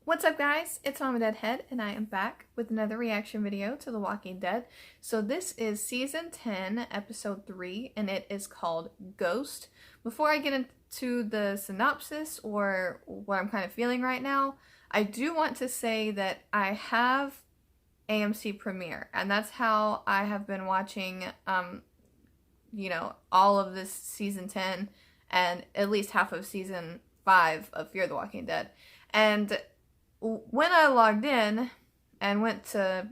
What's up, guys? It's MamaDeadHead, and I am back with another reaction video to The Walking Dead. So this is Season 10, Episode 3, and it is called Ghost. Before I get into the synopsis or what I'm kind of feeling right now, I do want to say that I have AMC Premiere, and that's how I have been watching, all of this Season 10 and at least half of Season 5 of Fear the Walking Dead. And when I logged in and went to,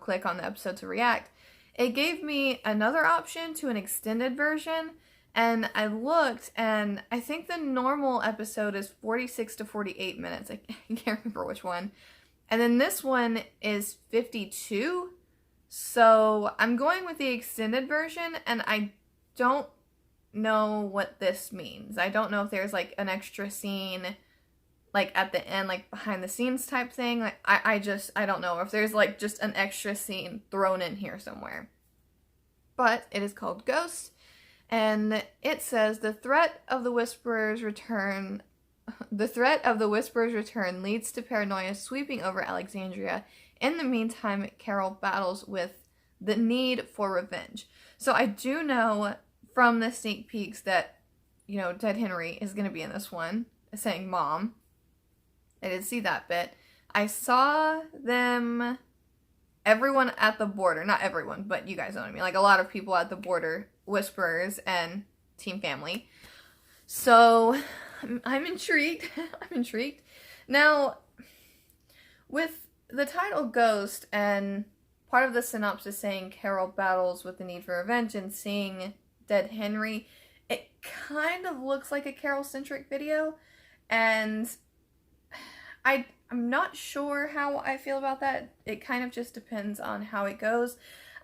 click on the episode to react, it gave me another option to an extended version, and I looked, and I think the normal episode is 46 to 48 minutes. I can't remember which one. And then this one is 52. So I'm going with the extended version, and I don't know what this means. I don't know if there's like an extra scene like at the end, like behind the scenes type thing. Like I don't know if there's like just an extra scene thrown in here somewhere. But it is called Ghost, and it says the threat of the Whisperer's return leads to paranoia sweeping over Alexandria. In the meantime, Carol battles with the need for revenge. So I do know from the sneak peeks that, Dead Henry is going to be in this one, saying Mom. I did see that bit. I saw them, everyone at the border, not everyone, but you guys know what I mean, like a lot of people at the border, Whisperers and Team Family. So I'm intrigued. I'm intrigued. Now, with the title Ghost and part of the synopsis saying Carol battles with the need for revenge and seeing Dead Henry, it kind of looks like a Carol-centric video, and I'm not sure how I feel about that. It kind of just depends on how it goes.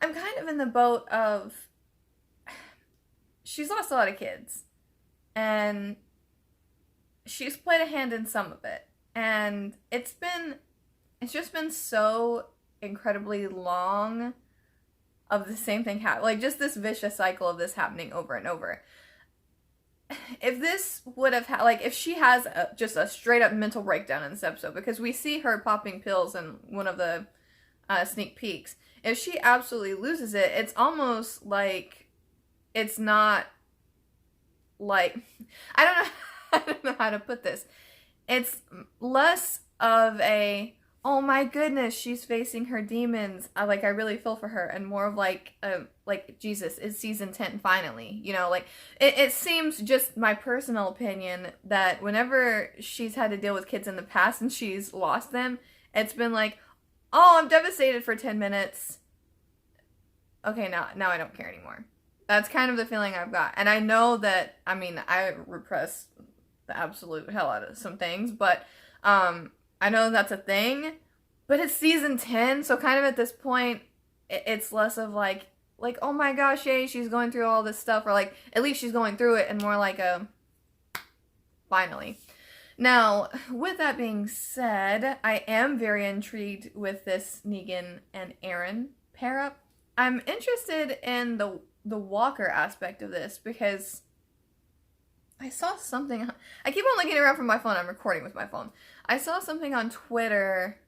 I'm kind of in the boat of, she's lost a lot of kids, and she's played a hand in some of it, and it's just been so incredibly long of the same thing happening, like just this vicious cycle of this happening over and over. If this would have if she has just a straight up mental breakdown in this episode, because we see her popping pills in one of the sneak peeks, if she absolutely loses it, it's almost like it's not like, I don't know how to put this. It's less of a, oh my goodness, she's facing her demons, I really feel for her, and more of like Jesus, it's season 10 finally, it seems, just my personal opinion, that whenever she's had to deal with kids in the past and she's lost them, it's been like, oh, I'm devastated for 10 minutes, okay, now I don't care anymore. That's kind of the feeling I've got. And I know that, I repress the absolute hell out of some things, but I know that's a thing, but it's season 10, so kind of at this point, it's less of like, oh my gosh, yay, she's going through all this stuff, or like, at least she's going through it, and more like a, finally. Now, with that being said, I am very intrigued with this Negan and Aaron pair-up. I'm interested in the Walker aspect of this, because I saw something, I keep on looking around from my phone, I'm recording with my phone. I saw something on Twitter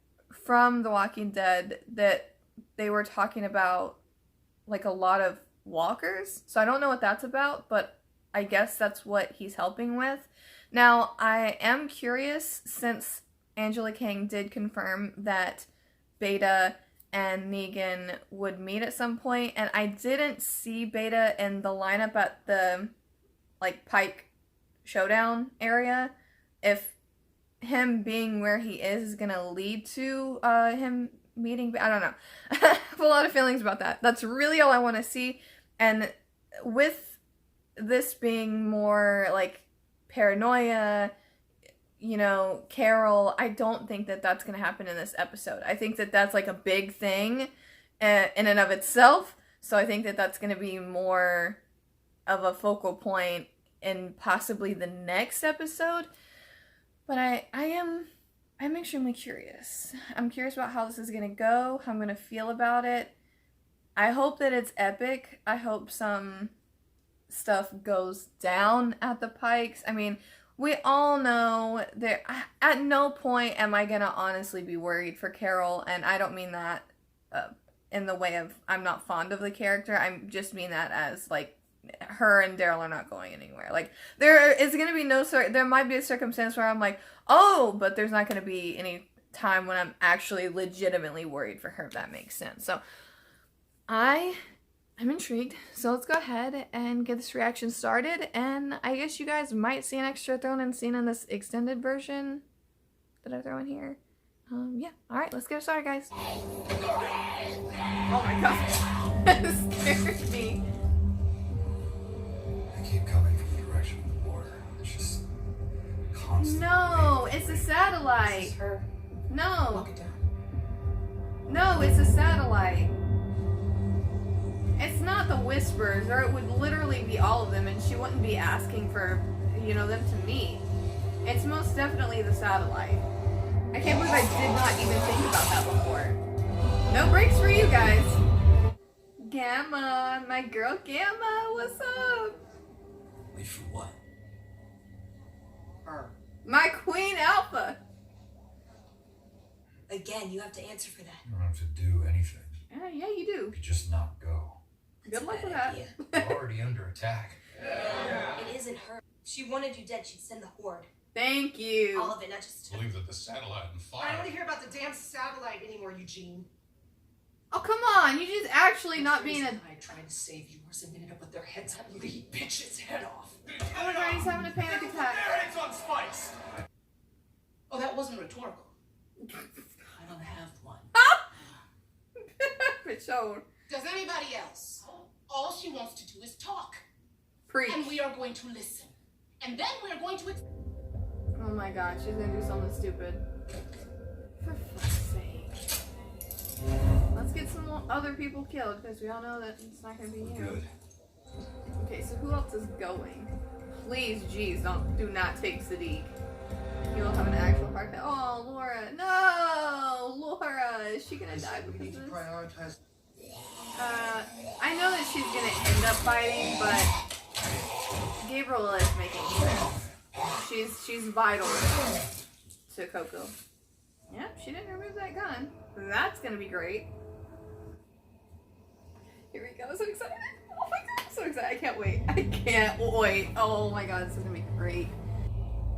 from The Walking Dead that they were talking about, like, a lot of walkers. So I don't know what that's about, but I guess that's what he's helping with. Now, I am curious, since Angela Kang did confirm that Beta and Negan would meet at some point, and I didn't see Beta in the lineup at the, Pike showdown area, if him being where he is gonna lead to him meeting, I don't know. I have a lot of feelings about that. That's really all I want to see. And with this being more like paranoia, Carol, I don't think that that's gonna happen in this episode. I think that that's like a big thing in and of itself, so I think that that's gonna be more of a focal point in possibly the next episode. But I'm extremely curious. I'm curious about how this is gonna go, how I'm gonna feel about it. I hope that it's epic. I hope some stuff goes down at the Pikes. We all know that at no point am I gonna honestly be worried for Carol, and I don't mean that in the way of I'm not fond of the character. I just mean that as like her and Daryl are not going anywhere. Like there is gonna be there might be a circumstance where I'm like, oh, but there's not gonna be any time when I'm actually legitimately worried for her, if that makes sense. So I'm intrigued. So let's go ahead and get this reaction started. And I guess you guys might see an extra thrown in scene in this extended version that I throw in here. Yeah. Alright, let's get started, guys. Oh my god. That scared me. I keep coming from the direction of the border. It's just constant. No, it's a satellite. This is her. No. Look it down. No, it's a satellite. It's not the Whispers, or it would literally be all of them, and she wouldn't be asking for, you know, them to meet. It's most definitely the satellite. I can't believe I did not even think about that before. No breaks for you guys. Gamma, my girl Gamma, what's up? Wait for what? Her. My Queen Alpha. Again, you have to answer for that. You don't have to do anything. Yeah, you do. You could just not go. Good luck with Bad that. idea. We're already under attack. It isn't her. She wanted you dead. She'd send the horde. Thank you. All of it, not just. Believe that the satellite and I don't fire. want to hear about the damn satellite anymore, Eugene. Oh, come on. You just actually not being a... I tried to save yours and ended up with their heads on lead bitch's head off. Oh my god, he's having a panic attack. It's on spikes. Oh, that wasn't rhetorical. I don't have one. For sure. Does anybody else? All she wants to do is talk. Preach. And we are going to listen. And then we are going to... Oh my god, she's gonna do something stupid. For fuck's sake. Let's get some other people killed, because we all know that it's not gonna be you. Good. Okay, so who else is going? Please, jeez, do not take Sadiq. You will have an actual heart attack. Oh, Laura. No! Laura! Is she gonna die We because need to of this? prioritize. I know that she's gonna end up fighting, but Gabriel is making sense. She's vital to Coco. Yep, she didn't remove that gun. That's gonna be great. Here we go. I'm so excited. Oh my god, I'm so excited. I can't wait. I can't wait. Oh my god, this is gonna be great.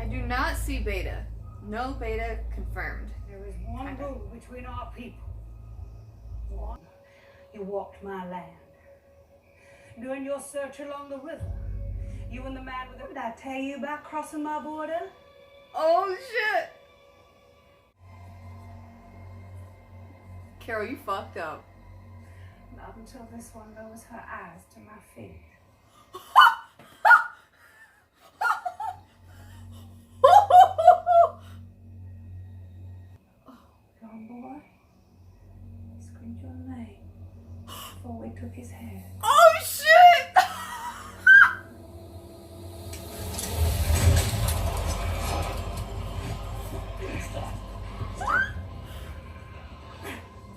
I do not see Beta. No Beta confirmed. There is one rule between our people. One, you walked my land. During your search along the river, you and the man with the... Did I tell you about crossing my border? Oh shit! Carol, you fucked up. Not until this one lowers her eyes to my feet. Young boy, screamed your name before we took his head. Oh shit!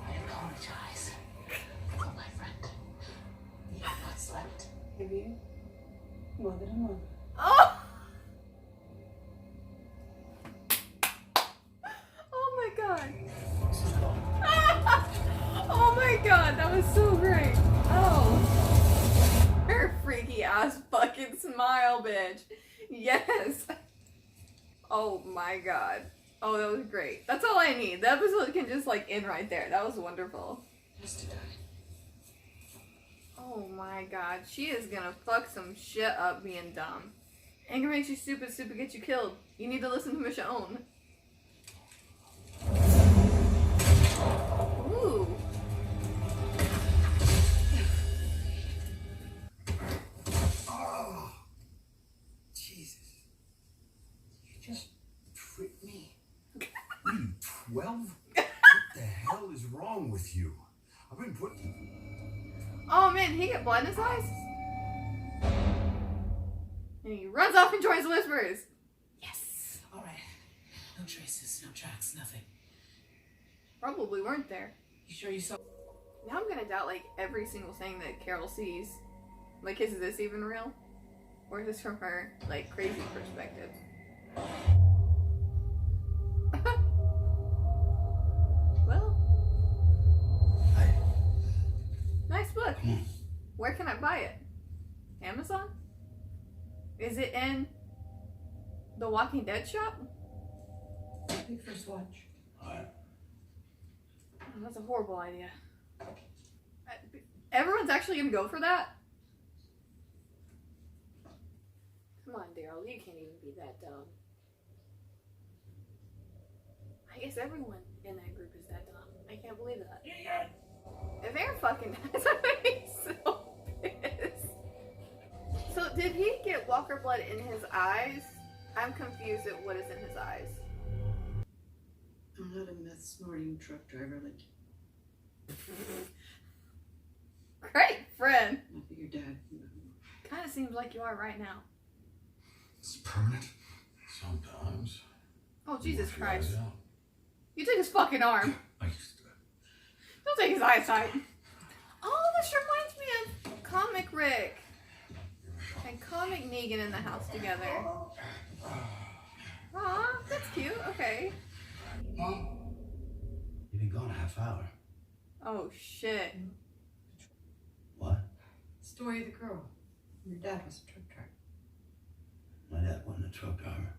I apologize. Oh, my friend. You have not slept. Have you? Mother to mother. Oh! Oh my god. Oh my god, that was so great. Oh. Her freaky ass fucking smile, bitch. Yes. Oh my god. Oh, that was great. That's all I need. The episode can just like end right there. That was wonderful. Has to die. Oh my god. She is gonna fuck some shit up being dumb. Anger makes you stupid, stupid gets you killed. You need to listen to Michonne. Ooh. Oh, Jesus. You just tricked me. What are you, 12? What the hell is wrong with you? I've been putting... Oh man, did he get blood in his eyes? And he runs off and joins the Whispers. Yes. All right. No traces, no tracks, nothing. Probably weren't there. You sure you saw? Now I'm gonna doubt like every single thing that Carol sees. Like, is this even real? Or is this from her, like, crazy perspective? Well, Hey, nice book. come on. Where can I buy it? Amazon? Is it in the Walking Dead shop? Big first watch. All right. Oh, that's a horrible idea. Everyone's actually gonna go for that? Come on, Daryl, you can't even be that dumb. I guess everyone in that group is that dumb. I can't believe that. If Aaron fucking dies, I'm gonna be so pissed. So, did he get Walker blood in his eyes? I'm confused at what is in his eyes. I'm not a meth snorting truck driver like Great friend. your dad. Kind of seems like you are right now. It's permanent. Sometimes. Oh, Jesus Wash your eyes Christ. out. You took his fucking arm. I used to. Don't take his eyesight. Oh, this reminds me of Comic Rick and Comic Negan in the house together. Aw, that's cute. Okay. Mom, you've been gone a half hour. Oh, shit. What? Story of the girl. Your dad was a truck driver. My dad wasn't a truck driver.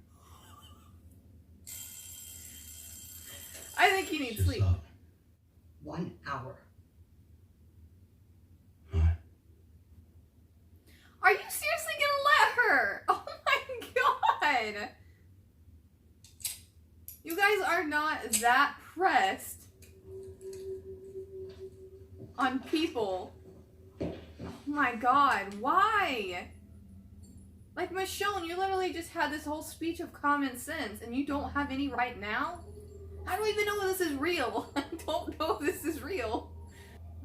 I think you need Just sleep. up. 1 hour. All right. Are you seriously gonna let her? Oh my god. You guys are not that pressed on people. Oh my god, why? Like Michonne, you literally just had this whole speech of common sense and you don't have any right now? I don't even know if this is real. I don't know if this is real.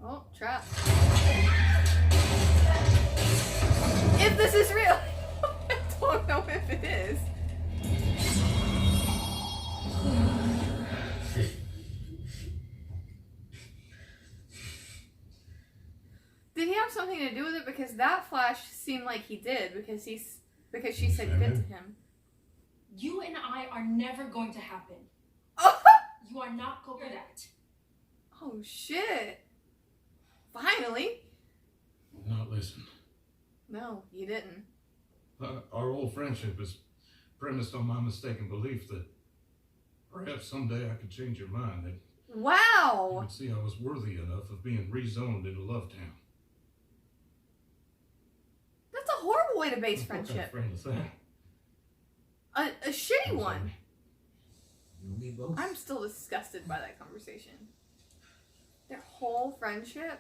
Oh, trap. If this is real, I don't know if it is. Did he have something to do with it? Because that flash seemed like he did, because she said good to him. You and I are never going to happen. You are not going to that. Oh shit. Finally. Not listen. No, you didn't. Our old friendship is premised on my mistaken belief that perhaps someday I could change your mind, that you Wow. would see I was worthy enough of being rezoned into Lovetown. That's a horrible way to base What kind of friendship. friend is that? A shitty I'm one. sorry. You and me both. I'm still disgusted by that conversation. Their whole friendship?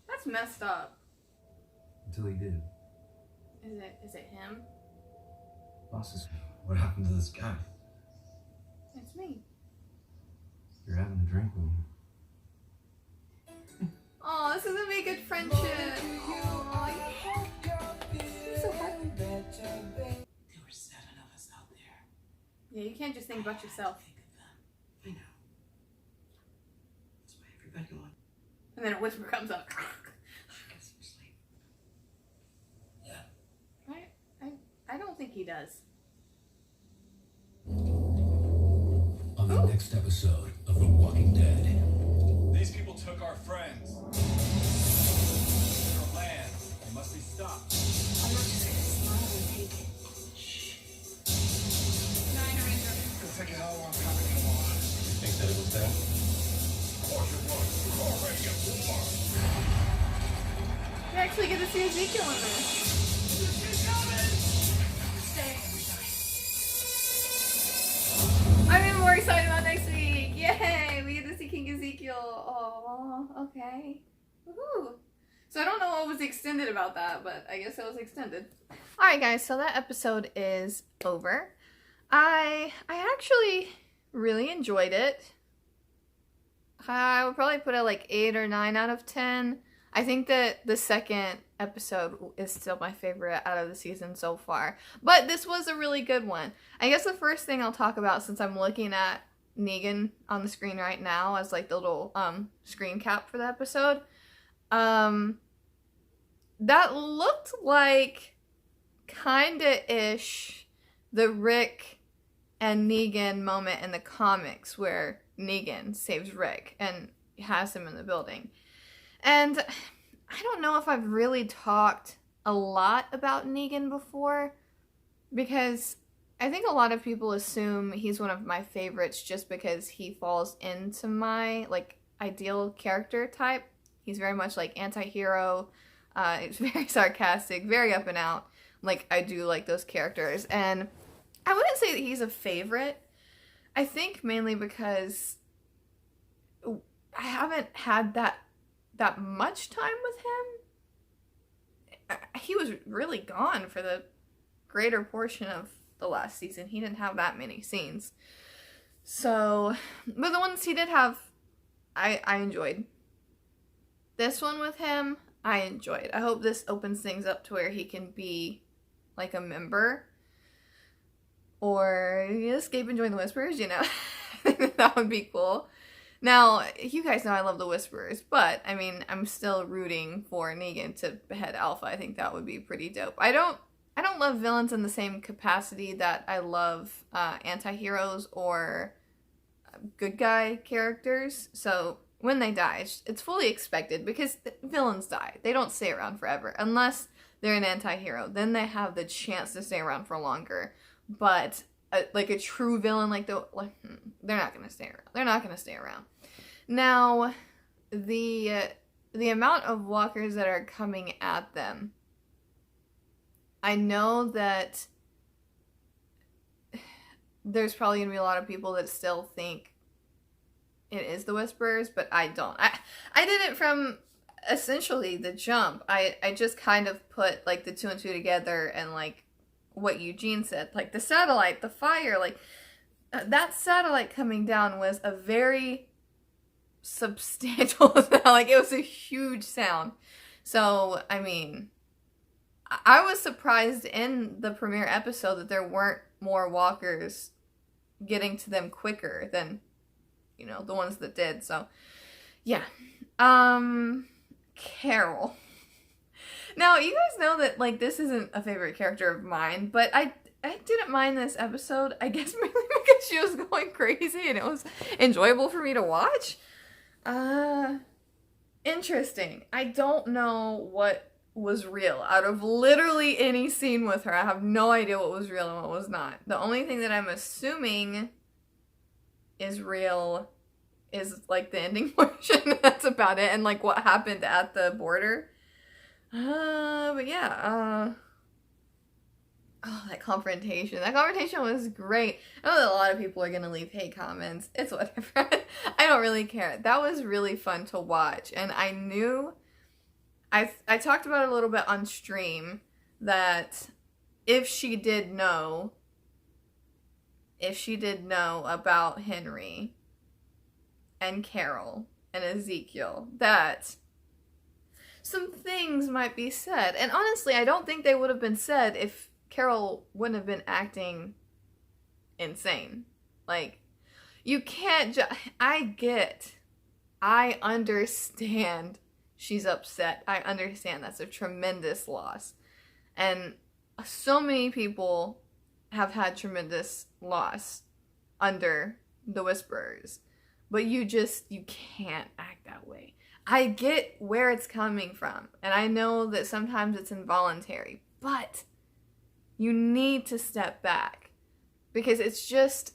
That's messed up. Until he did. Is it him? Bosses, what happened to this guy? It's me. You're having a drink with me. Oh, this is gonna be a good friendship. Aw, you're so happy. There were 7 of us out there. Yeah, you can't just think about yourself. Think of them. I know. That's why everybody wants And then a whisper comes up. to get some sleep. I don't think he does. On the next episode of The Walking Dead. These people took our friends. Our land. They must be stopped. I'm not just gonna smile and take it. It'll take a hell of a long time to get them all out. You think that it was them? Of course it was. We're already at war. You actually get to see Ezekiel in this. I'm even more excited about next week. Yay! We get to see King Ezekiel. Oh, okay. Woohoo! So I don't know what was extended about that, but I guess it was extended. Alright guys, so that episode is over. I actually really enjoyed it. I would probably put it like 8 or 9 out of 10. I think that the second episode is still my favorite out of the season so far. But this was a really good one. I guess the first thing I'll talk about, since I'm looking at Negan on the screen right now as like the little screen cap for the episode, that looked like kinda-ish the Rick and Negan moment in the comics where Negan saves Rick and has him in the building. And I don't know if I've really talked a lot about Negan before, because I think a lot of people assume he's one of my favorites just because he falls into my, like, ideal character type. He's very much like anti-hero. It's very sarcastic, very up and out. Like, I do like those characters. And I wouldn't say that he's a favorite. I think mainly because I haven't had that much time with him. He was really gone for the greater portion of the last season. He didn't have that many scenes. So, but the ones he did have, I enjoyed. This one with him, I enjoyed. I hope this opens things up to where he can be like a member. Or escape and join the Whisperers, you know. That would be cool. Now, you guys know I love the Whisperers, but, I mean, I'm still rooting for Negan to behead Alpha. I think that would be pretty dope. I don't love villains in the same capacity that I love anti-heroes or good guy characters. So, when they die, it's fully expected because villains die. They don't stay around forever. Unless they're an anti-hero. Then they have the chance to stay around for longer. But like a true villain, they're not gonna stay around. They're not gonna stay around. Now, the amount of walkers that are coming at them, I know that there's probably gonna be a lot of people that still think it is the Whisperers, but I don't. I did it from essentially the jump. I just kind of put like the 2 and 2 together, and like what Eugene said, like the satellite, the fire, like that satellite coming down was a very substantial sound. Like, it was a huge sound. So, I mean, I was surprised in the premiere episode that there weren't more walkers getting to them quicker than, you know, the ones that did. So, yeah. Carol. Now, you guys know that, like, this isn't a favorite character of mine, but I didn't mind this episode, I guess mainly because she was going crazy and it was enjoyable for me to watch. Interesting. I don't know what was real out of literally any scene with her. I have no idea what was real and what was not. The only thing that I'm assuming is real is, like, the ending portion. That's about it. And, like, what happened at the border. But yeah, oh, that confrontation. That confrontation was great. I know that a lot of people are gonna leave hate comments. It's whatever. I don't really care. That was really fun to watch. And I knew, I talked about it a little bit on stream, that if she did know about Henry and Carol and Ezekiel, that some things might be said. And honestly, I don't think they would have been said if Carol wouldn't have been acting insane. Like, you can't I understand she's upset. I understand that's a tremendous loss. And so many people have had tremendous loss under the Whisperers. But you can't act that way. I get where it's coming from, and I know that sometimes it's involuntary, but you need to step back, because it's just,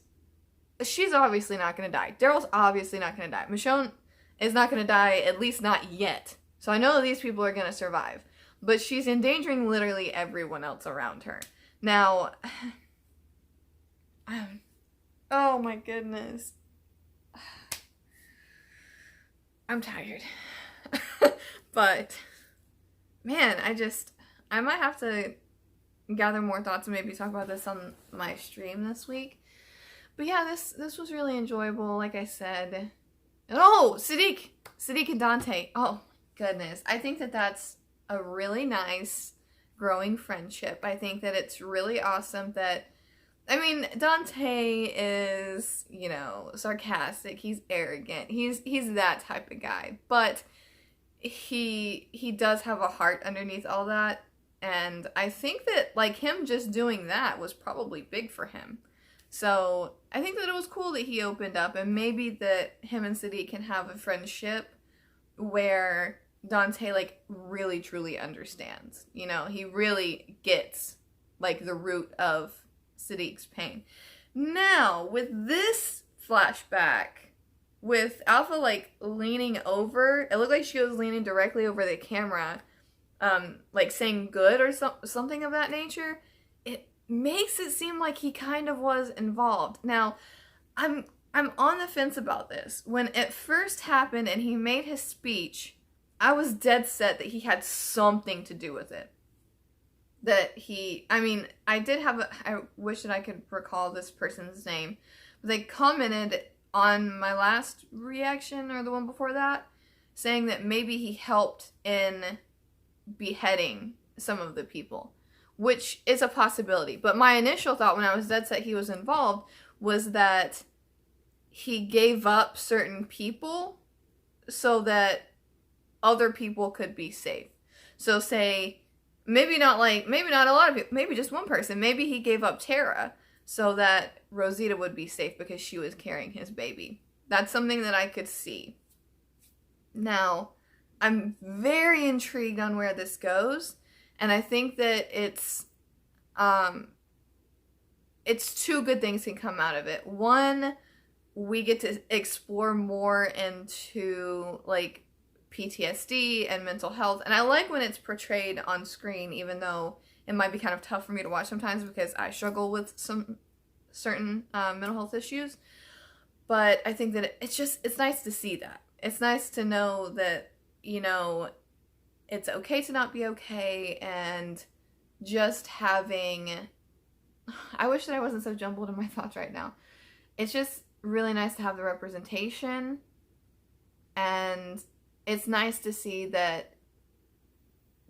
she's obviously not going to die. Daryl's obviously not going to die. Michonne is not going to die, at least not yet. So I know that these people are going to survive, but she's endangering literally everyone else around her. Now, oh my goodness. I'm tired. But, man, I might have to gather more thoughts and maybe talk about this on my stream this week. But yeah, this was really enjoyable, like I said. Oh, Siddiq and Dante. Oh, goodness. I think that that's a really nice growing friendship. I think that it's really awesome that, I mean, Dante is, you know, sarcastic. He's arrogant. He's that type of guy. But he does have a heart underneath all that. And I think that, like, him just doing that was probably big for him. So I think that it was cool that he opened up, and maybe that him and Sadie can have a friendship where Dante, like, really truly understands. You know, he really gets, like, the root of Sadiq's pain. Now, with this flashback, with Alpha, like, leaning over, it looked like she was leaning directly over the camera, like, saying good or something of that nature. It makes it seem like he kind of was involved. Now, I'm on the fence about this. When it first happened and he made his speech, I was dead set that he had something to do with it. That he, I mean, I wish that I could recall this person's name. They commented on my last reaction, or the one before that, saying that maybe he helped in beheading some of the people, which is a possibility. But my initial thought when I was dead set he was involved was that he gave up certain people so that other people could be safe. So say, maybe not a lot of people, maybe just one person. Maybe he gave up Tara so that Rosita would be safe because she was carrying his baby. That's something that I could see. Now, I'm very intrigued on where this goes, and I think that it's two good things can come out of it. One, we get to explore more into, like, PTSD and mental health, and I like when it's portrayed on screen, even though it might be kind of tough for me to watch sometimes because I struggle with some certain mental health issues. But I think that it's nice to see that. It's nice to know that, you know, it's okay to not be okay, and just having, I wish that I wasn't so jumbled in my thoughts right now. It's just really nice to have the representation, and it's nice to see that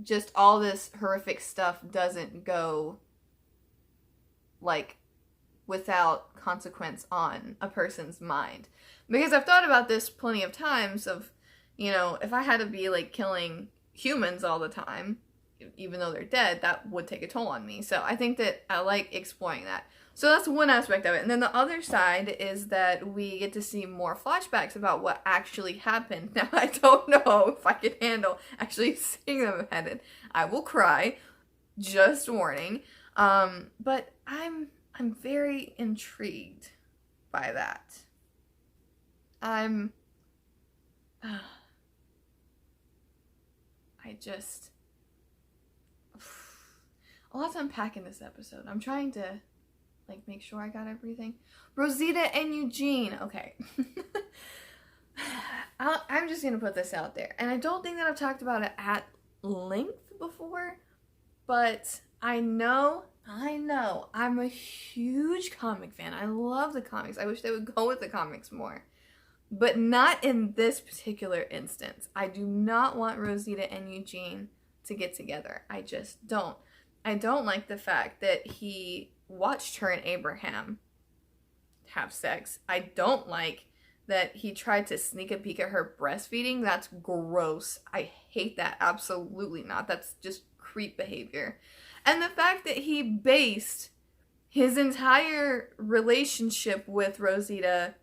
just all this horrific stuff doesn't go, like, without consequence on a person's mind. Because I've thought about this plenty of times of, you know, if I had to be, like, killing humans all the time, even though they're dead, that would take a toll on me. So I think that I like exploring that. So that's one aspect of it. And then the other side is that we get to see more flashbacks about what actually happened. Now, I don't know if I could handle actually seeing them beheaded. I will cry. Just warning. But I'm very intrigued by that. A lot to unpack in this episode. I'm trying to, like, make sure I got everything. Rosita and Eugene. Okay. I'm just gonna put this out there. And I don't think that I've talked about it at length before, but I know I'm a huge comic fan. I love the comics. I wish they would go with the comics more. But not in this particular instance. I do not want Rosita and Eugene to get together. I just don't. I don't like the fact that he watched her and Abraham have sex. I don't like that he tried to sneak a peek at her breastfeeding. That's gross. I hate that. Absolutely not. That's just creep behavior. And the fact that he based his entire relationship with Rosita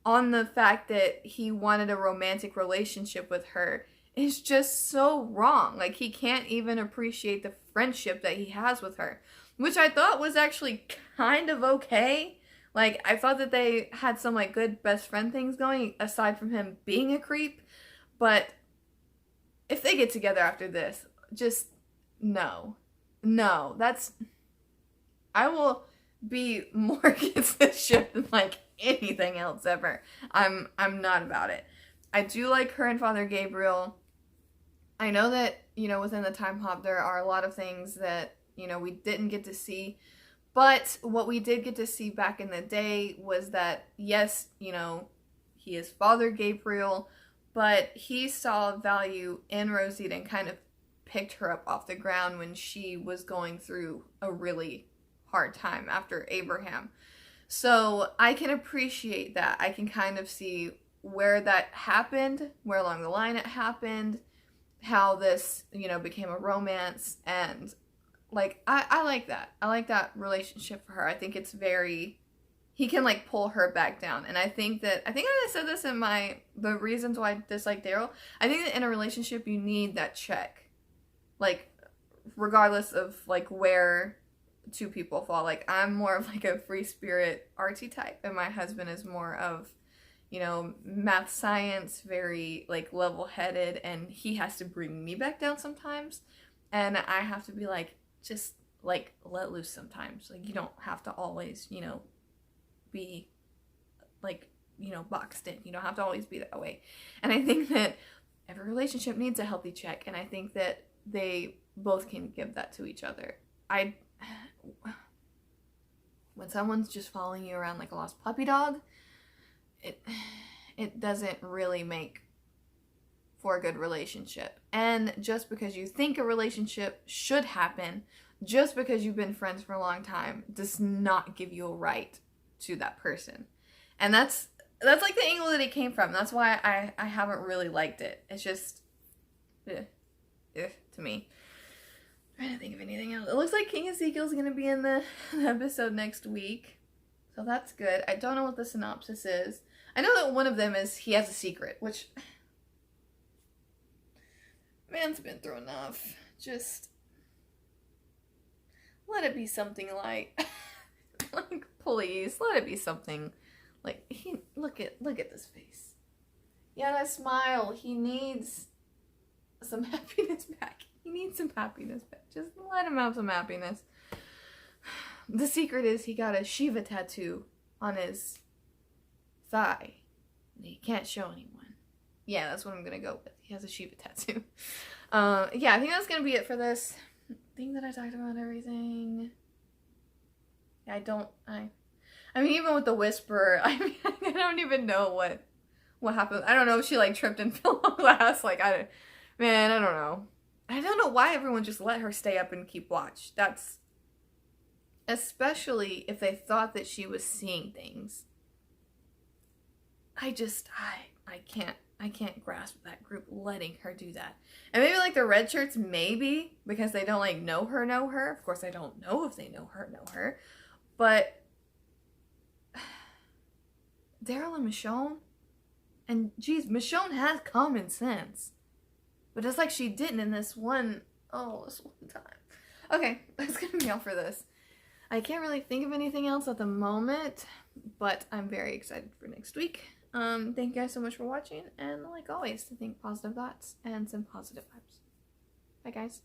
on the fact that he wanted a romantic relationship with her is just so wrong. Like, he can't even appreciate the friendship that he has with her, which I thought was actually kind of okay. Like, I thought that they had some, like, good best friend things going, aside from him being a creep. But if they get together after this, just no. I will be more against this ship than, like, anything else ever. I'm not about it. I do like her and Father Gabriel. I know that, you know, within the time hop there are a lot of things that, you know, we didn't get to see. But what we did get to see back in the day was that, yes, you know, he is Father Gabriel, but he saw value in Rosita and kind of picked her up off the ground when she was going through a really hard time after Abraham. So I can appreciate that. I can kind of see where that happened, where along the line it happened, how this, you know, became a romance, and like I like that. I like that relationship for her. I think it's very, he can like pull her back down. And I think I said this in the reasons why I dislike Daryl. I think that in a relationship you need that check. Like regardless of like where two people fall. Like I'm more of like a free spirit artsy type, and my husband is more of, you know, math science, very like level-headed, and he has to bring me back down sometimes, and I have to be like, just like let loose sometimes. Like you don't have to always, you know, be like, you know, boxed in. You don't have to always be that way. And I think that every relationship needs a healthy check, and I think that they both can give that to each other. When someone's just following you around like a lost puppy dog, it doesn't really make for a good relationship. And just because you think a relationship should happen, just because you've been friends for a long time, does not give you a right to that person. And that's like the angle that it came from. That's why I haven't really liked it. It's just to me. I'm trying to think of anything else. It looks like King Ezekiel's gonna be in the episode next week, so that's good. I don't know what the synopsis is. I know that one of them is he has a secret, which, man's been through enough. Just let it be something light. Like, please, let it be something like, look at this face. Yeah, that smile. He needs some happiness back. He needs some happiness back. Just let him have some happiness. The secret is he got a Shiva tattoo on his thigh that he can't show anyone. Yeah, that's what I'm gonna go with. He has a Shiva tattoo. Yeah, I think that's gonna be it for this. I think that I talked about everything. Yeah, I mean, even with the Whisperer, I mean, I don't even know what happened. I don't know if she like tripped and fell on glass. Like, I don't know. I don't know why everyone just let her stay up and keep watch. That's, especially if they thought that she was seeing things. I can't grasp that group letting her do that. And maybe like the red shirts, maybe, because they don't like know her. Of course, I don't know if they know her. But Daryl and Michonne, and geez, Michonne has common sense. But it's like she didn't in this one time. Okay, that's gonna be all for this. I can't really think of anything else at the moment, but I'm very excited for next week. Thank you guys so much for watching, and like always, think positive thoughts and some positive vibes. Bye guys.